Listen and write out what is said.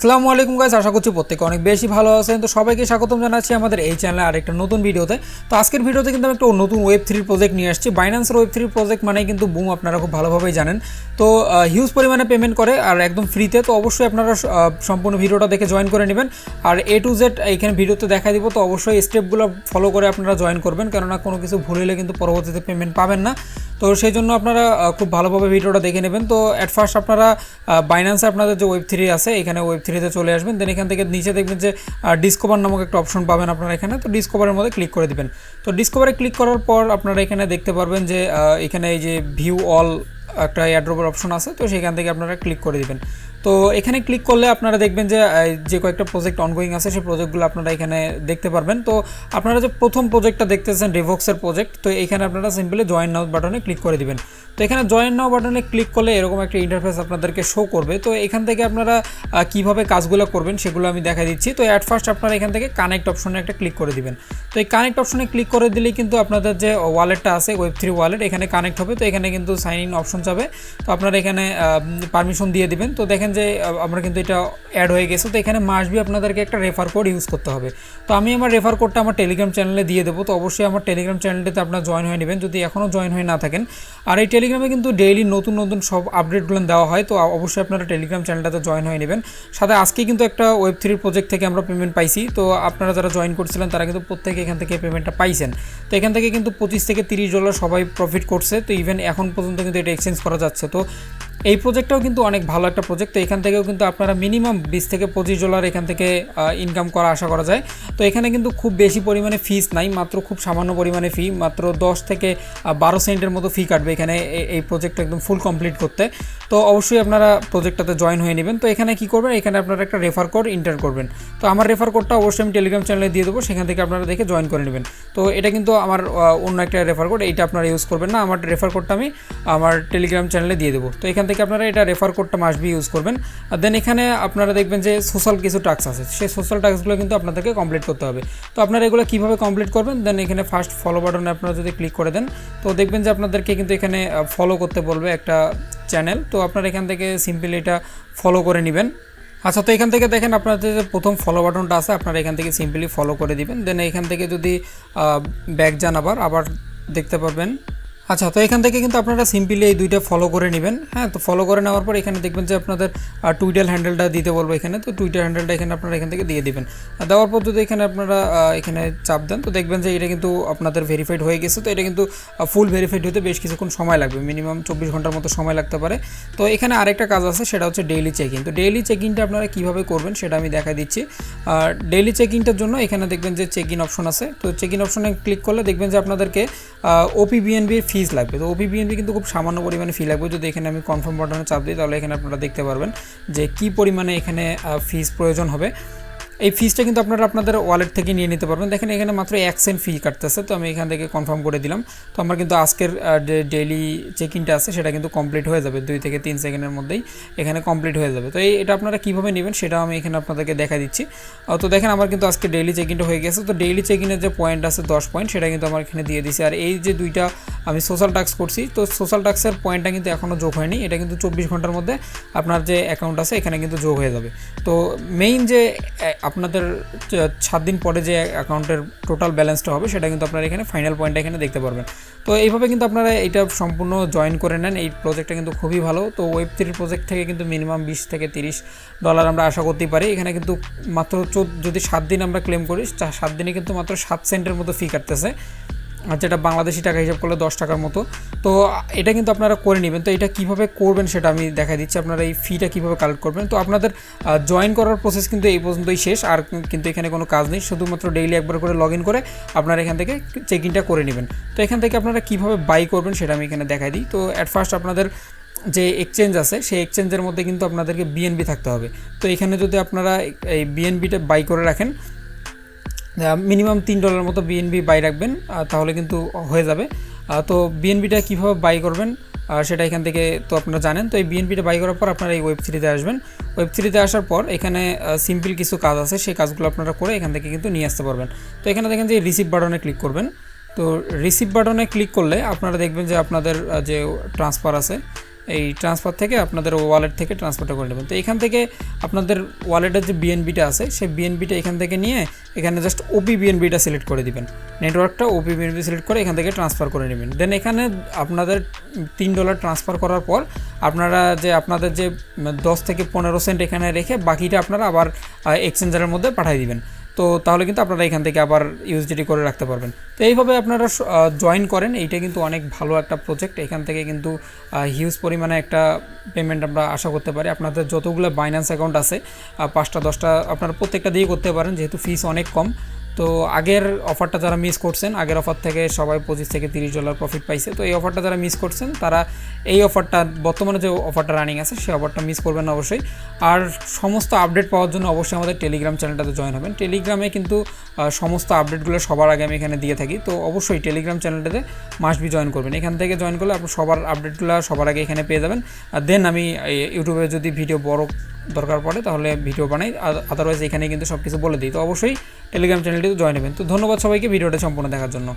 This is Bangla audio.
আসসালামু আলাইকুম গাইস, আশা করছি প্রত্যেকে অনেক বেশি ভালো আছেন। তো সবাইকে স্বাগতম জানাচ্ছি আমাদের এই চ্যানেলে আরেকটা নতুন ভিডিওতে। তো আজকের ভিডিওতে কিন্তু আমি একটা নতুন ওয়েব3 প্রজেক্ট নিয়ে আসছি। বাইন্যান্সের ওয়েব3 প্রজেক্ট মানেই কিন্তু বুম, আপনারা খুব ভালোভাবেই জানেন। তো হিউজ পরিমাণে পেমেন্ট করে আর একদম ফ্রিতে। তো অবশ্যই আপনারা সম্পূর্ণ ভিডিওটা দেখে জয়েন করে নেবেন। আর A to Z এইখানে ভিডিওতে দেখা দিব। তো অবশ্যই স্টেপগুলো ফলো করে আপনারা জয়েন করবেন, কেননা কোনো কিছু ভুল হলে কিন্তু পরবর্তীতে পেমেন্ট পাবেন না। তো সেই জন্য আপনারা খুব ভালোভাবে ভিডিওটা দেখে নেবেন। তো অ্যাট ফার্স্ট আপনারা বাইন্যান্সে আপনাদের যে ওয়েব3 আছে এখানে ওয়েব3তে চলে আসবেন। দেন এখান থেকে নিচে দেখবেন যে ডিসকভার নামক একটা অপশন পাবেন আপনারা এখানে। তো ডিসকভারের মধ্যে ক্লিক করে দিবেন। তো ডিসকভারে ক্লিক করার পর আপনারা এখানে দেখতে পারবেন যে এখানে এই যে ভিউ অল একটা এয়ারড্রপের অপশন আছে। তো সেখান থেকে আপনারা ক্লিক করে দিবেন। তো এখানে ক্লিক করলে আপনারা দেখবেন যে কয়েকটা প্রজেক্ট অনগোয়িং আছে সেই প্রজেক্টগুলো আপনারা এখানে দেখতে পারবেন। তো আপনারা যে প্রথম প্রজেক্টটা দেখতেছেন রেভক্সের প্রজেক্ট, তো এখানে আপনারা সিম্পলি জয়েন নাও বাটনে ক্লিক করে দিবেন। তো এখানে জয়েন নাও বাটনে ক্লিক করলে এরকম একটা ইন্টারফেস আপনাদেরকে শো করবে। তো এখান থেকে আপনারা কীভাবে কাজগুলো করবেন সেগুলো আমি দেখা দিচ্ছি। তো অ্যাট ফার্স্ট আপনারা এখান থেকে কানেক্ট অপশনে একটা ক্লিক করে দিবেন। তো এই কানেক্ট অপশনে ক্লিক করে দিলেই কিন্তু আপনাদের যে ওয়ালেটটা আছে ওয়েব3 ওয়ালেট এখানে কানেক্ট হবে। তো এখানে কিন্তু সাইন ইন অপশন যাবে। তো আপনারা এখানে পারমিশন দিয়ে দিবেন। তো দেখেন যে আমরা কিন্তু এটা অ্যাড হয়ে গেছে। তো এখানে মাসবি আপনাদেরকে একটা রেফার কোড ইউজ করতে হবে। তো আমি আমার রেফার কোডটা আমার টেলিগ্রাম চ্যানেলে দিয়ে দেবো। তো অবশ্যই আমার টেলিগ্রাম চ্যানেলটিতে আপনারা জয়েন হয়ে নেবেন যদি এখনও জয়েন হয়ে না থাকেন। আর এই টেলিগ্রামে কিন্তু ডেইলি নতুন নতুন সব আপডেটগুলো দেওয়া হয়। তো অবশ্যই আপনারা টেলিগ্রাম চ্যানেলটাতে জয়েন হয়ে নেবেন। সাথে আজকে কিন্তু একটা ওয়েব3 প্রজেক্ট থেকে আমরা পেমেন্ট পাইছি। তো আপনারা যারা জয়েন করছিলেন তারা কিন্তু প্রত্যেকে এখান থেকে পেমেন্টটা পাইছেন। তো এখান থেকে কিন্তু $25 থেকে $30 সবাই প্রফিট করছে। তো ইভেন এখন পর্যন্ত কিন্তু এটা এক্সচেঞ্জ করা যাচ্ছে। তো এই প্রজেক্টটাও কিন্তু অনেক ভালো একটা প্রজেক্ট। তো এখান থেকেও কিন্তু আপনারা মিনিমাম $20 থেকে $25 এখান থেকে ইনকাম করা আশা করা যায়। তো এখানে কিন্তু খুব বেশি পরিমাণে ফিস নাই, মাত্র খুব সামান্য পরিমাণে ফি, মাত্র 10 থেকে 12 সেন্টের মতো ফি কাটবে এখানে এই প্রজেক্টটা একদম ফুল কমপ্লিট করতে। তো অবশ্যই আপনারা প্রজেক্টটাতে জয়েন হয়ে নেবেন। তো এখানে কী করবেন, এখানে আপনারা একটা রেফার কোড এন্টার করবেন। তো আমার রেফার কোডটা অবশ্যই আমি টেলিগ্রাম চ্যানেলে দিয়ে দেবো, সেখান থেকে আপনারা দেখে জয়েন করে নেবেন। তো এটা কিন্তু আমার অন্য একটা রেফার কোড, এইটা আপনারা ইউজ করবেন না। আমার রেফার কোডটা আমি আমার টেলিগ্রাম চ্যানেলে দিয়ে দেবো। তো এখান থেকে আপনারা এটা রেফার কোডটা মাসবি ইউজ করবেন। আর দেন এখানে আপনারা দেখবেন যে সোশ্যাল কিছু টাস্ক আছে, সেই সোশ্যাল টাস্কগুলো কিন্তু আপনাদেরকে কমপ্লিট করতে হবে। তো আপনারা এগুলো কীভাবে কমপ্লিট করবেন, দেন এখানে ফার্স্ট ফলো বাটনে আপনারা যদি ক্লিক করে দেন তো দেখবেন যে আপনাদেরকে কিন্তু এখানে ফলো করতে বলবে একটা চ্যানেল। তো আপনারা এখান থেকে সিম্পলি এটা ফলো করে নেবেন। আচ্ছা, তো এখান থেকে দেখেন আপনাদের যে প্রথম ফলো বাটনটা আছে আপনারা এখান থেকে সিম্পলি ফলো করে দিবেন। দেন এখান থেকে যদি ব্যাক যান আবার দেখতে পারবেন। আচ্ছা, তো এখান থেকে কিন্তু আপনারা সিম্পলি এই দুইটা ফলো করে নেবেন। হ্যাঁ, তো ফলো করে নেওয়ার পর এখানে দেখবেন যে আপনাদের টুইটার হ্যান্ডেলটা দিতে বলবো এখানে। তো টুইটার হ্যান্ডেলটা এখানে আপনারা এখান থেকে দিয়ে দিবেন। আর দেওয়ার পর যদি এখানে আপনারা এখানে চাপ দেন তো দেখবেন যে এটা কিন্তু আপনাদের ভেরিফাইড হয়ে গেছে। তো এটা কিন্তু ফুল ভেরিফাইড হতে বেশ কিছুক্ষণ সময় লাগবে, মিনিমাম 24 ঘন্টার মতো সময় লাগতে পারে। তো এখানে আরেকটা কাজ আছে, সেটা হচ্ছে ডেইলি চেক ইন। তো ডেইলি চেক ইনটা আপনারা কীভাবে করবেন সেটা আমি দেখা দিচ্ছি। আর ডেইলি চেক ইনটার জন্য এখানে দেখবেন যে চেক ইন অপশন আছে। তো চেক ইন অপশনে ক্লিক করলে দেখবেন যে আপনাদেরকে OPBNBর ফিস লাগবে। তো OPBNB কিন্তু খুব সামান্য পরিমাণে ফি লাগবে। যদি এখানে আমি কনফার্ম বাটনে চাপ দিই তাহলে এখানে আপনারা দেখতে পারবেন যে কী পরিমাণে এখানে ফিস প্রয়োজন হবে। এই ফিসটা কিন্তু আপনারা আপনাদের ওয়ালেট থেকে নিয়ে নিতে পারবেন। দেখেন এখানে মাত্র 1 সেন্ট ফি কাটতেছে। তো আমি এখান থেকে কনফার্ম করে দিলাম। তো আমার কিন্তু আজকের ডেইলি চেক ইনটা আছে সেটা কিন্তু কমপ্লিট হয়ে যাবে 2 থেকে 3 সেকেন্ডের মধ্যেই এখানে কমপ্লিট হয়ে যাবে। তো এটা আপনারা কীভাবে নেবেন সেটা আমি এখানে আপনাদেরকে দেখা দিচ্ছি। তো দেখেন আমার কিন্তু আজকে ডেইলি চেক ইনটা হয়ে গেছে। তো ডেইলি চেক ইনের যে পয়েন্ট আছে 10 পয়েন্ট সেটা কিন্তু আমার এখানে দিয়ে দিছি। আর এই যে দুইটা আমি সোশ্যাল টাস্ক করছি, তো সোশ্যাল টাস্কের পয়েন্টটা কিন্তু এখনও যোগ হয়নি। এটা কিন্তু 24 ঘন্টার মধ্যে আপনার যে অ্যাকাউন্ট আছে এখানে কিন্তু যোগ হয়ে যাবে। তো মেইন যে আপনাদের 7 দিন পরে যে অ্যাকাউন্টের টোটাল ব্যালেন্সটা হবে সেটা কিন্তু আপনারা এখানে ফাইনাল পয়েন্টটা এখানে দেখতে পারবেন। তো এইভাবে কিন্তু আপনারা এটা সম্পূর্ণ জয়েন করে নেন। এই প্রজেক্টটা কিন্তু খুবই ভালো। তো ওয়েব3 প্রজেক্ট থেকে কিন্তু মিনিমাম $20 থেকে $30 আমরা আশা করতেই পারি। এখানে কিন্তু মাত্র যদি 7 দিন আমরা ক্লেম করি 7 দিনে কিন্তু মাত্র 7 সেন্টের মতো ফি কাটতেছে, আর যেটা বাংলাদেশি টাকা হিসাব করলে 10 টাকার মতো। তো এটা কিন্তু আপনারা করে নেবেন। তো এটা কীভাবে করবেন সেটা আমি দেখা দিচ্ছি। আপনারা এই ফিটা কীভাবে কালেক্ট করবেন। তো আপনাদের জয়েন করার প্রসেস কিন্তু এই পর্যন্তই শেষ, আর কিন্তু এখানে কোনো কাজ নেই। শুধুমাত্র ডেইলি একবার করে লগ ইন করে আপনারা এখান থেকে চেক ইনটা করে নেবেন। তো এখান থেকে আপনারা কীভাবে বাই করবেন সেটা আমি এখানে দেখাই দিই। তো অ্যাট ফার্স্ট আপনাদের যে এক্সচেঞ্জ আছে সেই এক্সচেঞ্জের মধ্যে কিন্তু আপনাদেরকে BNB থাকতে হবে। তো এখানে যদি আপনারা এই BNBটা বাই করে রাখেন, মিনিমাম $3 মতো BNB বাই রাখবেন, তাহলে কিন্তু হয়ে যাবে। তো BNBটা কীভাবে বাই করবেন সেটা এখান থেকে তো আপনারা জানেন। তো এই BNBটা বাই করার পর আপনারা এই ওয়েব3তে আসবেন। ওয়েব3তে আসার পর এখানে সিম্পল কিছু কাজ আছে, সেই কাজগুলো আপনারা করে এখান থেকে কিন্তু নিয়ে আসতে পারবেন। তো এখানে দেখেন যে রিসিভ বাটনে ক্লিক করবেন। তো রিসিভ বাটনে ক্লিক করলে আপনারা দেখবেন যে আপনাদের যে ট্রান্সফার আছে এই ট্রান্সফার থেকে আপনাদের ওয়ালেট থেকে ট্রান্সফারটা করে নেবেন। তো এখান থেকে আপনাদের ওয়ালেটের যে বিএনবিটা আছে সেই বিএনবিটা এখান থেকে নিয়ে এখানে জাস্ট ওপি বিএনবিটা সিলেক্ট করে দিবেন, নেটওয়ার্কটা ওপি বিএনবি সিলেক্ট করে এখান থেকে ট্রান্সফার করে নেবেন। দেন এখানে আপনাদের $3 ট্রান্সফার করার পর আপনারা আপনাদের যে 10 থেকে 15 সেন্ট এখানে রেখে বাকিটা আপনারা আবার এক্সচেঞ্জারের মধ্যে পাঠিয়ে দিবেন। তো তাহলে কিন্তু আপনারা এখান থেকে আবার ইউএসডিটি করে রাখতে পারবেন। তো এইভাবে আপনারা জয়েন করেন, এইটা কিন্তু অনেক ভালো একটা প্রজেক্ট। এখান থেকে কিন্তু হিউজ পরিমাণে একটা পেমেন্ট আমরা আশা করতে পারি। আপনাদের যতগুলো বাইন্যান্স অ্যাকাউন্ট আছে 5টা 10টা আপনারা প্রত্যেকটা দিয়ে করতে পারেন, যেহেতু ফিস অনেক কম। তো আগের অফারটা যারা মিস করছেন, আগের অফার থেকে সবাই $25 থেকে $30 প্রফিট পাইছে। তো এই অফারটা যারা মিস করছেন তারা এই অফারটা, বর্তমানে যে অফারটা রানিং আছে সেই অফারটা মিস করবেন না অবশ্যই। আর সমস্ত আপডেট পাওয়ার জন্য অবশ্যই আমাদের টেলিগ্রাম চ্যানেলটাতে জয়েন হবেন। টেলিগ্রামে কিন্তু সমস্ত আপডেটগুলো সবার আগে আমি এখানে দিয়ে থাকি। তো অবশ্যই টেলিগ্রাম চ্যানেলটাতে মাস্ট বি জয়েন করবেন। এখান থেকে জয়েন করলে আপনি সবার আপডেটগুলো সবার আগে এখানে পেয়ে যাবেন। আর দেন আমি ইউটিউবে যদি ভিডিও বড় দরকার পড়ে তাহলে ভিডিও বানাই, আদারওয়াইজ এখানে কিন্তু সব কিছু বলে দিই। তো অবশ্যই টেলিগ্রাম চ্যানেলটিতে জয়েন হবেন। তো ধন্যবাদ সবাইকে ভিডিওটা সম্পূর্ণ দেখার জন্য।